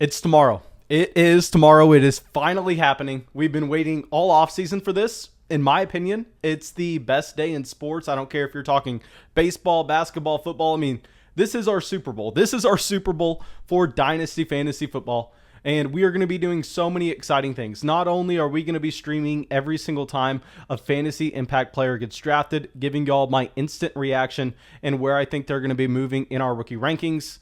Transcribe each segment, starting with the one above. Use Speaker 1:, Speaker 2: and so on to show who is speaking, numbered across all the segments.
Speaker 1: It's tomorrow. It is tomorrow. It is finally happening. We've been waiting all offseason for this. In my opinion, it's the best day in sports. I don't care if you're talking baseball, basketball, football. I mean, this is our Super Bowl. This is our Super Bowl for Dynasty Fantasy Football. And we are going to be doing so many exciting things. Not only are we going to be streaming every single time a fantasy impact player gets drafted, giving y'all my instant reaction and where I think they're going to be moving in our rookie rankings,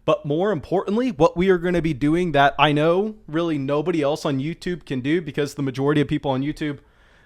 Speaker 1: but more importantly, what we are going to be doing that I know really nobody else on YouTube can do, because the majority of people on YouTube,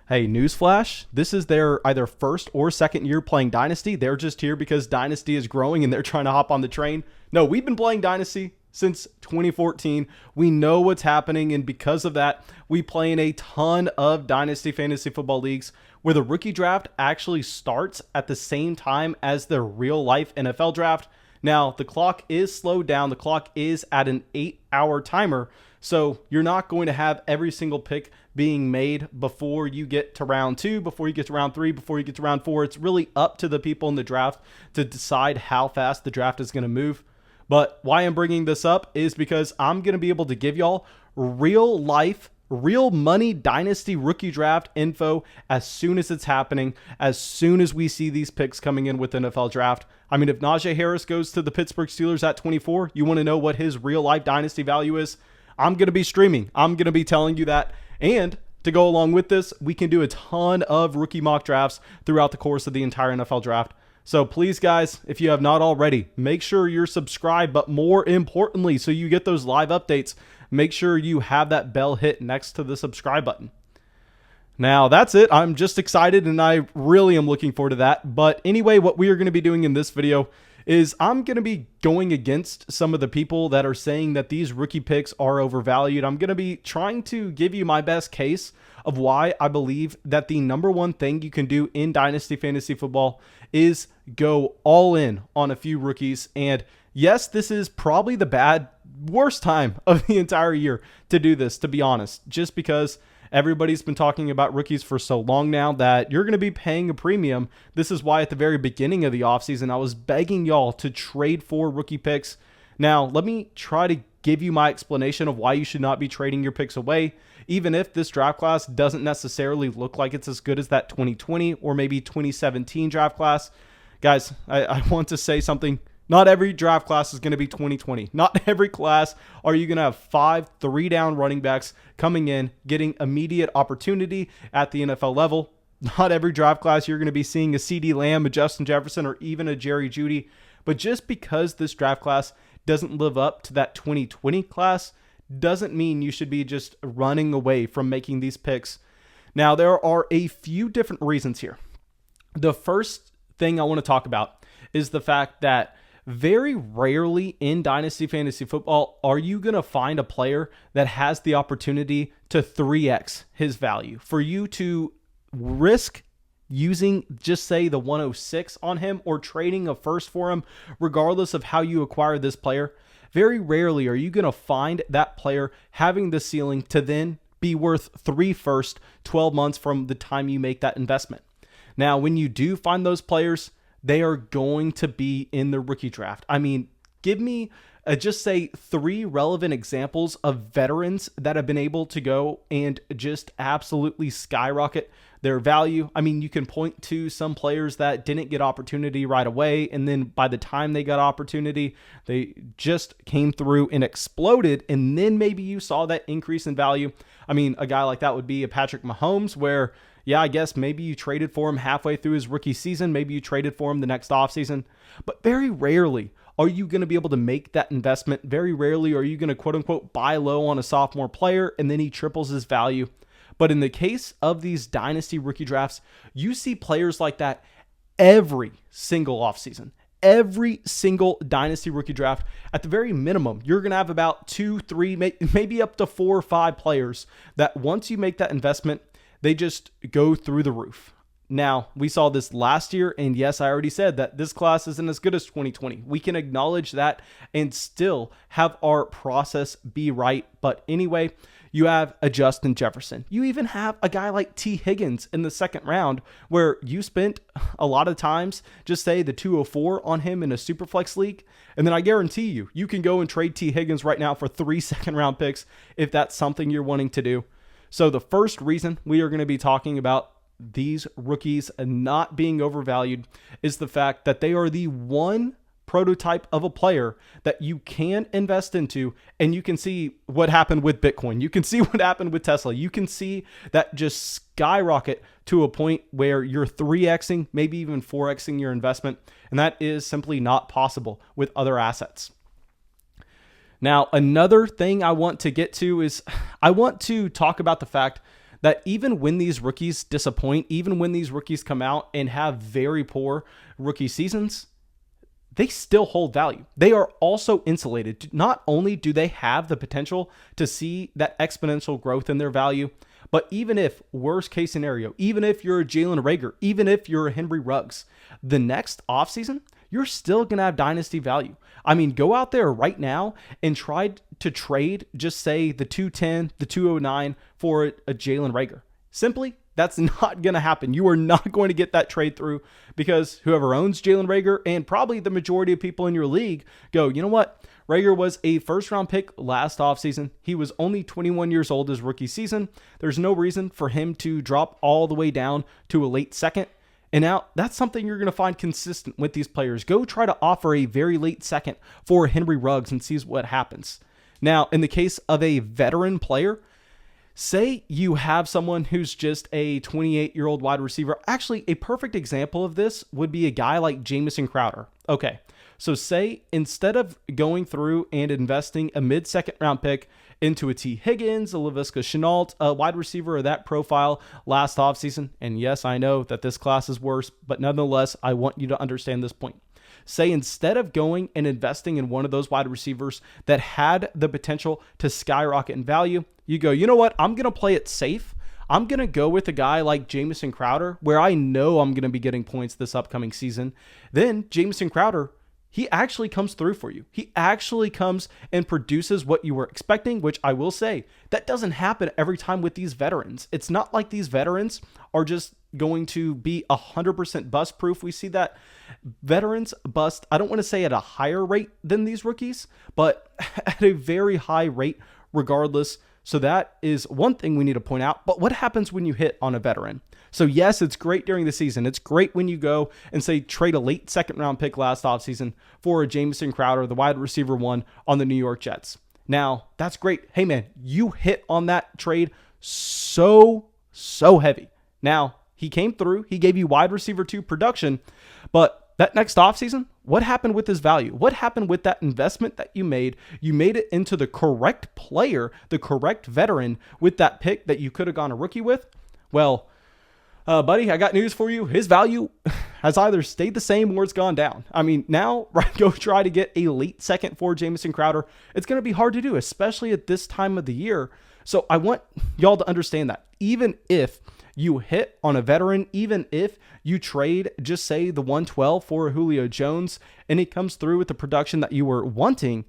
Speaker 1: hey, newsflash, this is their either first or second year playing Dynasty. They're just here because Dynasty is growing and they're trying to hop on the train. No, we've been playing Dynasty since 2014. We know what's happening, and because of that, we play in a ton of Dynasty Fantasy Football leagues where the rookie draft actually starts at the same time as the real-life NFL draft. Now, the clock is slowed down. The clock is at an 8-hour timer, so you're not going to have every single pick being made before you get to round 2, before you get to round 3, before you get to round 4. It's really up to the people in the draft to decide how fast the draft is going to move. But why I'm bringing this up is because I'm going to be able to give y'all real life, real money Dynasty rookie draft info as soon as it's happening, as soon as we see these picks coming in with NFL draft. I mean, if Najee Harris goes to the Pittsburgh Steelers at 24, you want to know what his real life Dynasty value is? I'm going to be streaming. I'm going to be telling you that. And to go along with this, we can do a ton of rookie mock drafts throughout the course of the entire NFL draft. So please, guys, if you have not already, make sure you're subscribed, but more importantly, so you get those live updates, make sure you have that bell hit next to the subscribe button. Now, that's it. I'm just excited, and I really am looking forward to that. But anyway, what we are going to be doing in this video is I'm going to be going against some of the people that are saying that these rookie picks are overvalued. I'm going to be trying to give you my best case of why I believe that the number one thing you can do in Dynasty Fantasy Football is go all in on a few rookies. And yes, this is probably the worst time of the entire year to do this, to be honest, just because everybody's been talking about rookies for so long now that you're going to be paying a premium. This is why at the very beginning of the offseason, I was begging y'all to trade for rookie picks. Now, let me try to give you my explanation of why you should not be trading your picks away, even if this draft class doesn't necessarily look like it's as good as that 2020 or maybe 2017 draft class. Guys, I want to say something. Not every draft class is going to be 2020. Not every class are you going to have 5 3-down running backs coming in, getting immediate opportunity at the NFL level. Not every draft class you're going to be seeing a CeeDee Lamb, a Justin Jefferson, or even a Jerry Jeudy. But just because this draft class doesn't live up to that 2020 class doesn't mean you should be just running away from making these picks. Now, there are a few different reasons here. The first thing I want to talk about is the fact that very rarely in Dynasty Fantasy Football are you going to find a player that has the opportunity to 3x his value. For you to risk using just say the 106 on him or trading a first for him, regardless of how you acquire this player, very rarely are you going to find that player having the ceiling to then be worth 3 first 12 months from the time you make that investment. Now, when you do find those players, they are going to be in the rookie draft. I mean, give me just say 3 relevant examples of veterans that have been able to go and just absolutely skyrocket their value. I mean, you can point to some players that didn't get opportunity right away, and then by the time they got opportunity, they just came through and exploded, and then maybe you saw that increase in value. I mean, a guy like that would be a Patrick Mahomes, where yeah, I guess maybe you traded for him halfway through his rookie season. Maybe you traded for him the next offseason. But very rarely are you going to be able to make that investment. Very rarely are you going to quote unquote buy low on a sophomore player and then he triples his value. But in the case of these Dynasty rookie drafts, you see players like that every single offseason. Every single Dynasty rookie draft, at the very minimum, you're going to have about 2, 3, maybe up to 4 or 5 players that once you make that investment, they just go through the roof. Now, we saw this last year, and yes, I already said that this class isn't as good as 2020. We can acknowledge that and still have our process be right. But anyway, you have a Justin Jefferson. You even have a guy like T. Higgins in the second round, where you spent a lot of times, just say the 204 on him in a Superflex league. And then I guarantee you, you can go and trade T. Higgins right now for 3 second-round picks if that's something you're wanting to do. So the first reason we are going to be talking about these rookies not being overvalued is the fact that they are the one prototype of a player that you can invest into, and you can see what happened with Bitcoin. You can see what happened with Tesla. You can see that just skyrocket to a point where you're 3xing, maybe even 4xing your investment, and that is simply not possible with other assets. Now, another thing I want to get to is I want to talk about the fact that even when these rookies disappoint, even when these rookies come out and have very poor rookie seasons, they still hold value. They are also insulated. Not only do they have the potential to see that exponential growth in their value, but even if, worst case scenario, even if you're a Jalen Reagor, even if you're a Henry Ruggs, the next offseason, you're still going to have dynasty value. I mean, go out there right now and try to trade, just say the 210, the 209 for a Jalen Reagor. Simply, that's not going to happen. You are not going to get that trade through because whoever owns Jalen Reagor and probably the majority of people in your league go, you know what? Reagor was a first-round pick last offseason. He was only 21 years old his rookie season. There's no reason for him to drop all the way down to a late second. And now that's something you're going to find consistent with these players. Go try to offer a very late second for Henry Ruggs and see what happens. Now, in the case of a veteran player, say you have someone who's just a 28-year-old wide receiver. Actually, a perfect example of this would be a guy like Jamison Crowder. Okay, so say instead of going through and investing a mid-second round pick into a T. Higgins, a Laviska Shenault, a wide receiver of that profile last offseason, and yes, I know that this class is worse, but nonetheless, I want you to understand this point. Say instead of going and investing in one of those wide receivers that had the potential to skyrocket in value, you go, you know what? I'm going to play it safe. I'm going to go with a guy like Jamison Crowder, where I know I'm going to be getting points this upcoming season. Then Jamison Crowder, he actually comes through for you. He actually comes and produces what you were expecting, which I will say, that doesn't happen every time with these veterans. It's not like these veterans are just going to be 100% bust proof. We see that veterans bust, I don't want to say at a higher rate than these rookies, but at a very high rate regardless. So that is one thing we need to point out. But what happens when you hit on a veteran? So yes, it's great during the season. It's great when you go and say trade a late second round pick last offseason for a Jamison Crowder, the wide receiver 1 on the New York Jets. Now, that's great. Hey man, you hit on that trade so heavy. Now, he came through. He gave you wide receiver 2 production, but that next offseason, what happened with his value? What happened with that investment that you made? You made it into the correct player, the correct veteran with that pick that you could have gone a rookie with. Well, buddy, I got news for you. His value has either stayed the same or it's gone down. I mean, now, right, go try to get a late second for Jamison Crowder. It's going to be hard to do, especially at this time of the year. So I want y'all to understand that even if you hit on a veteran, even if you trade, just say the 112 for Julio Jones, and he comes through with the production that you were wanting,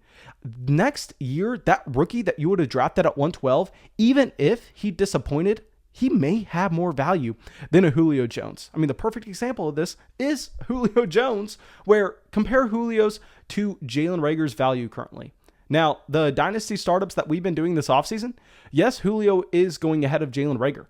Speaker 1: next year, that rookie that you would have drafted at 112, even if he disappointed, he may have more value than a Julio Jones. I mean, the perfect example of this is Julio Jones, where compare Julio's to Jalen Reagor's value currently. Now, the Dynasty startups that we've been doing this offseason, yes, Julio is going ahead of Jalen Reagor,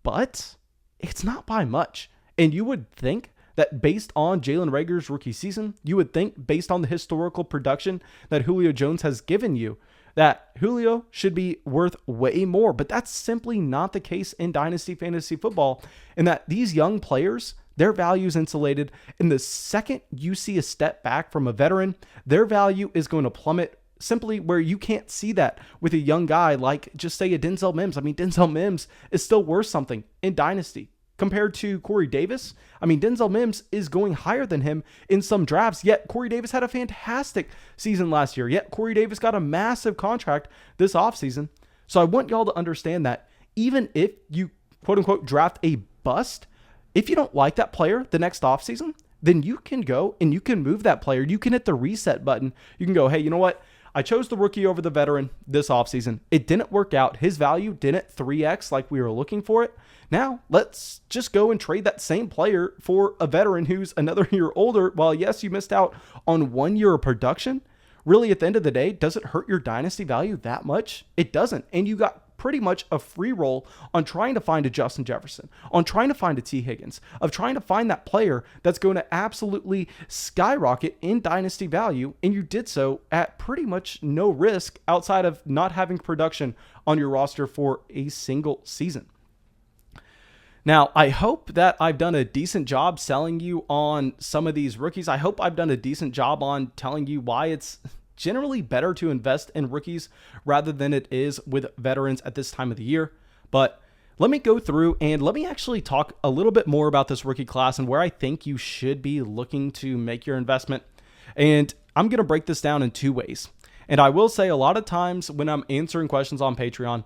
Speaker 1: but it's not by much. And you would think that based on Jalen Reagor's rookie season, you would think based on the historical production that Julio Jones has given you, that Julio should be worth way more. But that's simply not the case in Dynasty Fantasy Football, and that these young players, their value is insulated. And the second you see a step back from a veteran, their value is going to plummet, simply where you can't see that with a young guy like, just say, a Denzel Mims. I mean, Denzel Mims is still worth something in Dynasty compared to Corey Davis. I mean, Denzel Mims is going higher than him in some drafts, yet Corey Davis had a fantastic season last year, yet Corey Davis got a massive contract this offseason. So I want y'all to understand that even if you, quote unquote, draft a bust, If you don't like that player the next offseason, then you can go and you can move that player. You can hit the reset button. You can go, hey, you know what? I chose the rookie over the veteran this offseason. It didn't work out. His value didn't 3x like we were looking for it. Now, let's just go and trade that same player for a veteran who's another year older. While, yes, you missed out on 1 year of production, really, at the end of the day, does it hurt your dynasty value that much? It doesn't. And you got pretty much a free roll on trying to find a Justin Jefferson, on trying to find a T. Higgins, of trying to find that player that's going to absolutely skyrocket in dynasty value. And you did so at pretty much no risk outside of not having production on your roster for a single season. Now, I hope that I've done a decent job selling you on some of these rookies. I hope I've done a decent job on telling you why it's generally better to invest in rookies rather than it is with veterans at this time of the year. But let me go through and let me actually talk a little bit more about this rookie class and where I think you should be looking to make your investment. And I'm going to break this down in 2 ways. And I will say a lot of times when I'm answering questions on Patreon,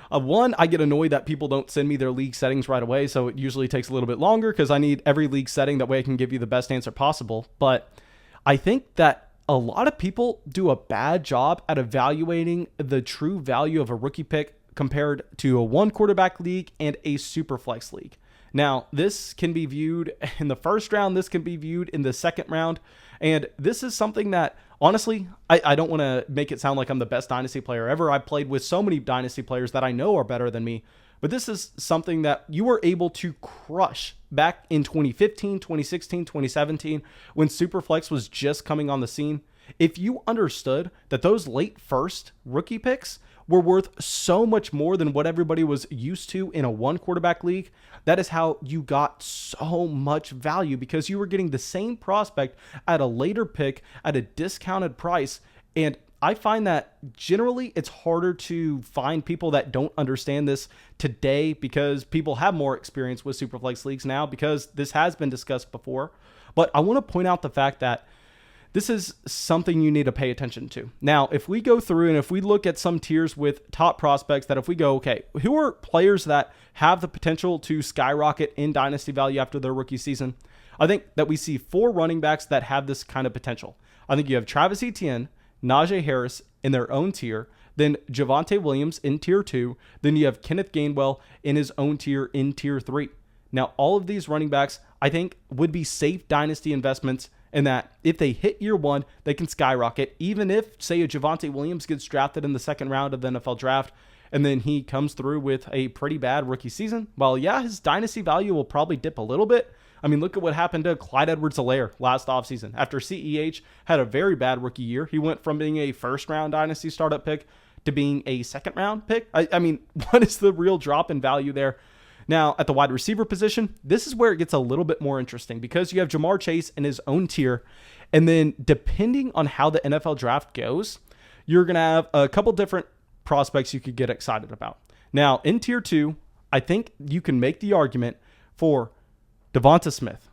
Speaker 1: one, I get annoyed that people don't send me their league settings right away. So it usually takes a little bit longer because I need every league setting. That way I can give you the best answer possible. But I think that a lot of people do a bad job at evaluating the true value of a rookie pick compared to a 1 quarterback league and a super flex league. Now, this can be viewed in the first round. This can be viewed in the second round. And this is something that, honestly, I don't want to make it sound like I'm the best dynasty player ever. I've played with so many dynasty players that I know are better than me. But this is something that you were able to crush back in 2015, 2016, 2017, when Superflex was just coming on the scene. If you understood that those late first rookie picks were worth so much more than what everybody was used to in a 1 quarterback league, that is how you got so much value, because you were getting the same prospect at a later pick at a discounted price. And I find that generally it's harder to find people that don't understand this today, because people have more experience with Superflex leagues now, because this has been discussed before. But I want to point out the fact that this is something you need to pay attention to. Now, if we go through and if we look at some tiers with top prospects, that if we go, okay, who are players that have the potential to skyrocket in dynasty value after their rookie season? I think that we see 4 running backs that have this kind of potential. I think you have Travis Etienne, Najee Harris in their own tier, then Javonte Williams in tier 2, then you have Kenneth Gainwell in his own tier in tier 3. Now, all of these running backs, I think, would be safe dynasty investments, in that if they hit year 1, they can skyrocket. Even if, say, a Javonte Williams gets drafted in the second round of the NFL draft, and then he comes through with a pretty bad rookie season, well, yeah, his dynasty value will probably dip a little bit. I mean, look at what happened to Clyde Edwards-Helaire last offseason. After CEH had a very bad rookie year, he went from being a first-round dynasty startup pick to being a second-round pick. I mean, what is the real drop in value there? Now, at the wide receiver position, this is where it gets a little bit more interesting, because you have Jamar Chase in his own tier. And then depending on how the NFL draft goes, you're going to have a couple different prospects you could get excited about. Now, in tier 2, I think you can make the argument for Devonta Smith,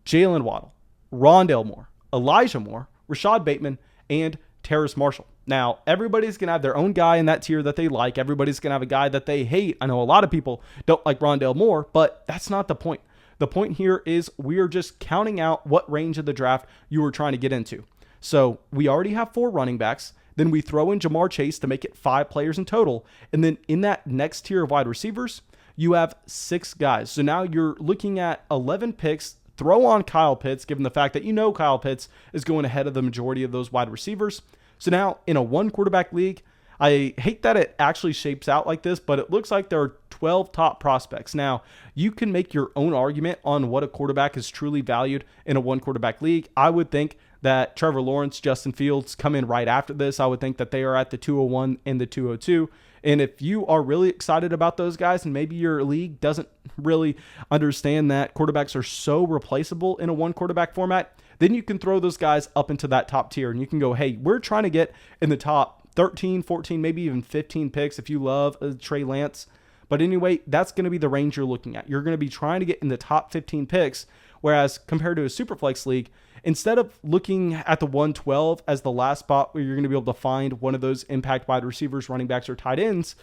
Speaker 1: Jalen Waddle, Rondale Moore, Elijah Moore, Rashad Bateman, and Terrace Marshall. Now, everybody's going to have their own guy in that tier that they like. Everybody's going to have a guy that they hate. I know a lot of people don't like Rondale Moore, but that's not the point. The point here is we're just counting out what range of the draft you were trying to get into. So we already have 4 running backs. Then we throw in Jamar Chase to make it 5 players in total. And then in that next tier of wide receivers, you have 6 guys. So now you're looking at 11 picks. Throw on Kyle Pitts, given the fact that you know Kyle Pitts is going ahead of the majority of those wide receivers. So now in a 1 quarterback league, I hate that it actually shapes out like this, but it looks like there are 12 top prospects. Now, you can make your own argument on what a quarterback is truly valued in a 1 quarterback league. I would think that Trevor Lawrence, Justin Fields come in right after this. I would think that they are at the 201 and the 202. And if you are really excited about those guys, and maybe your league doesn't really understand that quarterbacks are so replaceable in a 1 quarterback format, then you can throw those guys up into that top tier, and you can go, hey, we're trying to get in the top 13, 14, maybe even 15 picks if you love Trey Lance. But anyway, that's going to be the range you're looking at. You're going to be trying to get in the top 15 picks, whereas compared to a Superflex league, instead of looking at the 112 as the last spot where you're going to be able to find one of those impact wide receivers, running backs, or tight ends,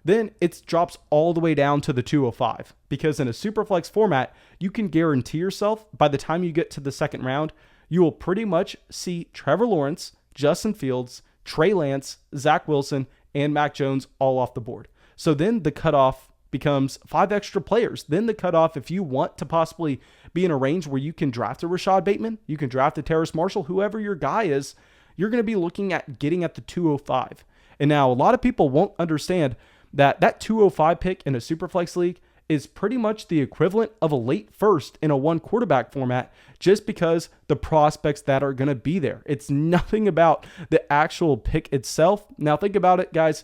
Speaker 1: then it drops all the way down to the 205, because in a Superflex format, you can guarantee yourself by the time you get to the second round, you will pretty much see Trevor Lawrence, Justin Fields, Trey Lance, Zach Wilson, and Mac Jones all off the board. So then the cutoff becomes 5 extra players. Then the cutoff, if you want to possibly be in a range where you can draft a Rashad Bateman, you can draft a Terrace Marshall, whoever your guy is, you're going to be looking at getting at the 205. And now a lot of people won't understand that 205 pick in a Superflex league is pretty much the equivalent of a late first in a 1 quarterback format, just because the prospects that are going to be there. It's nothing about the actual pick itself. Now think about it, guys.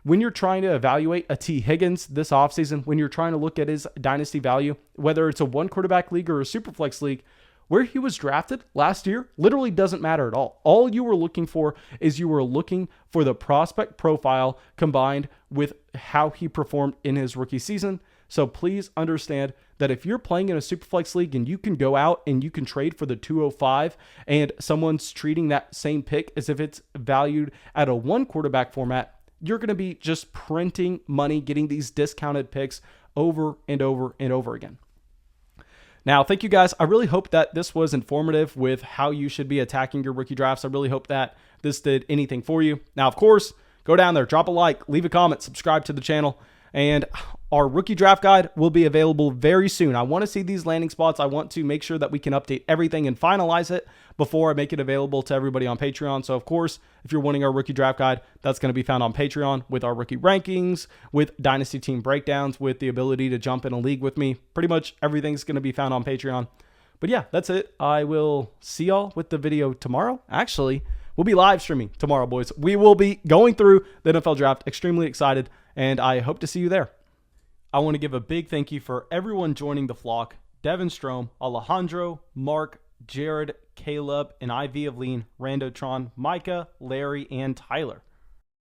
Speaker 1: When you're trying to evaluate a T. Higgins this offseason, when you're trying to look at his dynasty value, whether it's a 1 quarterback league or a Superflex league, where he was drafted last year literally doesn't matter at all. All you were looking for is you were looking for the prospect profile combined with how he performed in his rookie season. So please understand that if you're playing in a Superflex league and you can go out and you can trade for the 205 and someone's treating that same pick as if it's valued at a 1 quarterback format, you're going to be just printing money, getting these discounted picks over and over and over again. Now, thank you guys. I really hope that this was informative with how you should be attacking your rookie drafts. I really hope that this did anything for you. Now, of course, go down there, drop a like, leave a comment, subscribe to the channel, and our rookie draft guide will be available very soon. I want to see these landing spots. I want to make sure that we can update everything and finalize it before I make it available to everybody on Patreon. So, of course, if you're wanting our rookie draft guide, that's going to be found on Patreon with our rookie rankings, with dynasty team breakdowns, with the ability to jump in a league with me. Pretty much everything's going to be found on Patreon. But yeah, that's it. I will see y'all with the video tomorrow. Actually, we'll be live streaming tomorrow, boys. We will be going through the NFL draft. Extremely excited, and I hope to see you there. I want to give a big thank you for everyone joining the flock: Devin Strom, Alejandro, Mark, Jared, Caleb, and IV of Lean, Randotron, Micah, Larry, and Tyler.